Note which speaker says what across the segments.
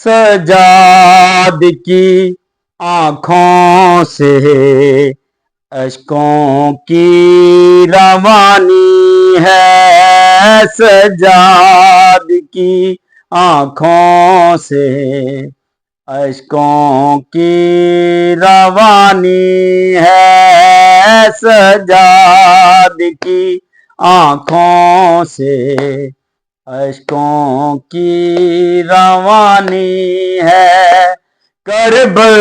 Speaker 1: सजाद की आंखों से अश्कों की रवानी है। सजाद की आंखों से अश्कों की रवानी है। सजाद की आंखों से अश्कों की रवानी है। करबल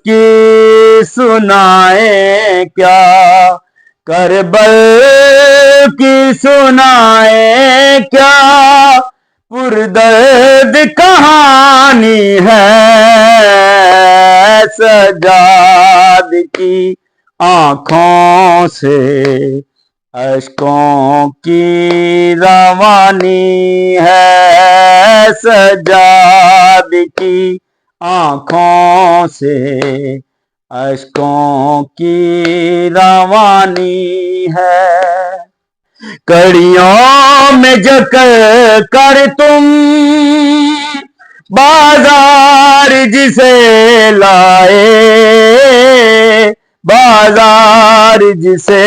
Speaker 1: की सुनाए क्या, करबल की सुनाए क्या, पुरदर्द कहानी है। सजाद की आंखों से अश्कों की रवानी है। सजाद की आंखों से अश्कों की रवानी है। कड़ियों में जकर कर तुम बाजार जिसे लाए, बाजार जिसे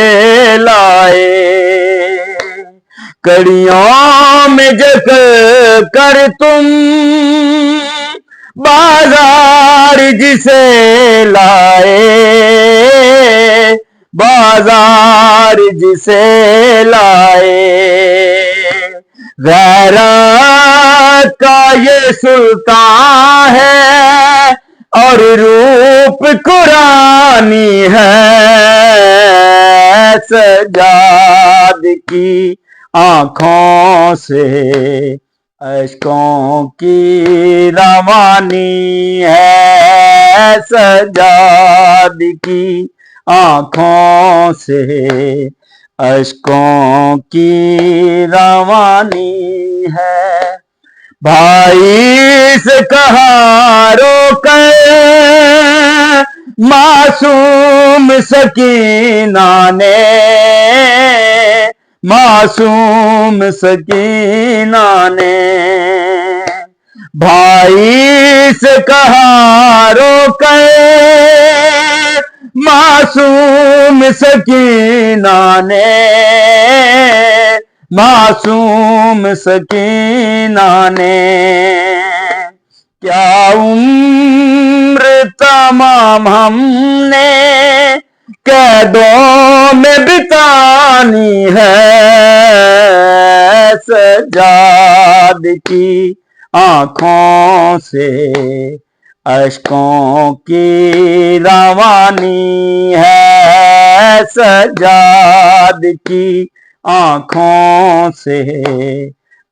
Speaker 1: लाए। कड़ियों में जकर कर तुम बाजार जिसे लाए, बाजार जिसे लाए। गैरत का ये सुल्तान है और रूप कुरानी है। सजाद की आंखों से अश्कों की रवानी है। सजाद की आंखों से अश्कों की रवानी है। भाई से कहा रोकर मासूम सकीना ने, मासूम सकीना ने। भाई से कहा रोकर मासूम सकीना ने, मासूम सकीना ने। क्या उम्र तमाम हमने कैदों में बितानी है। सजाद की आंखों से अश्कों की रवानी है। सजाद की आंखों से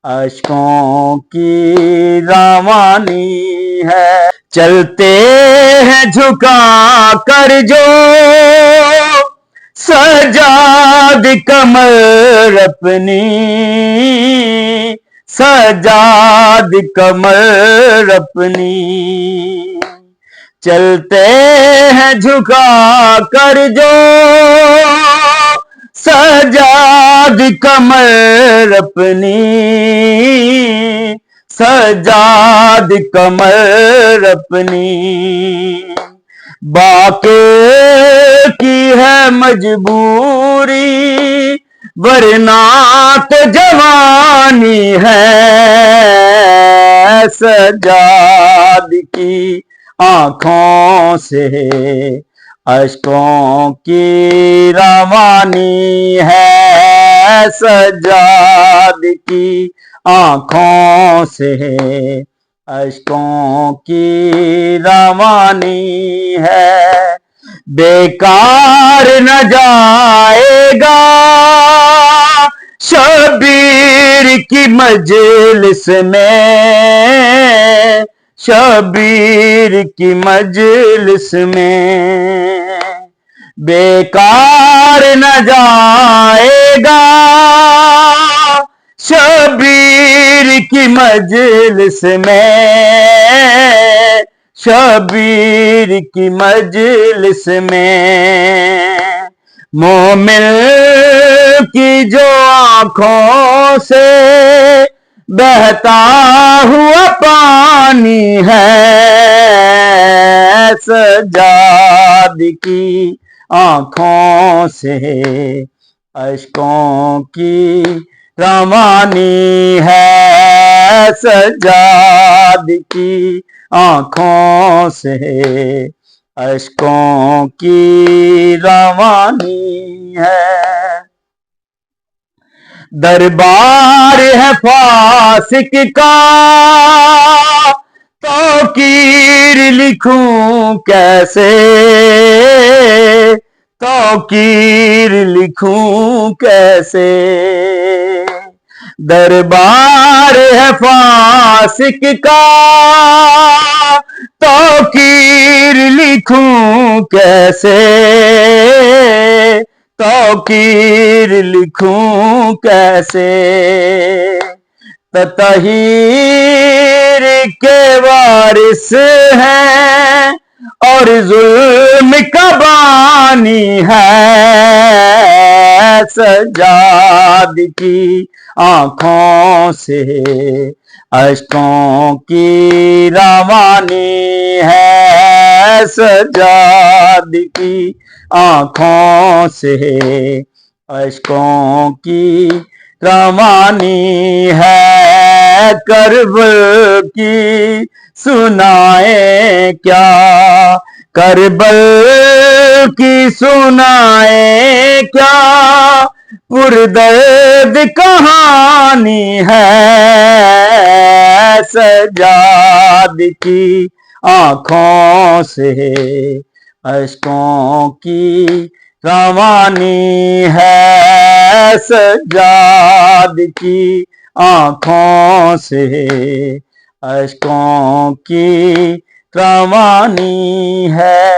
Speaker 1: अश्कों की रवानी है। चलते हैं झुका कर जो सजाद कमर अपनी, सजाद कमर अपनी। चलते हैं झुका कर जो सजाद कमर अपनी, सजाद कमर अपनी। बाके की है मजबूरी वरना तो जवानी है। सजाद की आंखों से अश्कों की रवानी है। सजाद की आंखों से अश्कों की रवानी है। बेकार न जाएगा शबीर की मजलिस में, शबीर की मजलिस में। बेकार न जाएगा शबीर की मजलिस में, शबीर की मजलिस में। मोमिन की जो आंखों से बहता हुआ पानी है, सजाद की आंखों से अश्कों की रवानी है, सजाद की आंखों से अश्कों की रवानी है। दरबार है फासिक का, तौकीर लिखूं कैसे, तौकीर लिखूं कैसे। दरबार है फासिक का, तौकीर लिखूं कैसे, तौकीर लिखूं कैसे। ततहीर के वारिस हैं और जुल्म का बानी है, सजाद की आंखों से अश्कों की रवानी है, सजाद की आंखों से अश्कों की रवानी है। करबल की सुनाए क्या, करबल की सुनाए क्या, पुरदर्द कहानी है, सजाद की आंखों से अश्कों की रवानी है, सजाद की आंखों से अश्कों की रवानी है।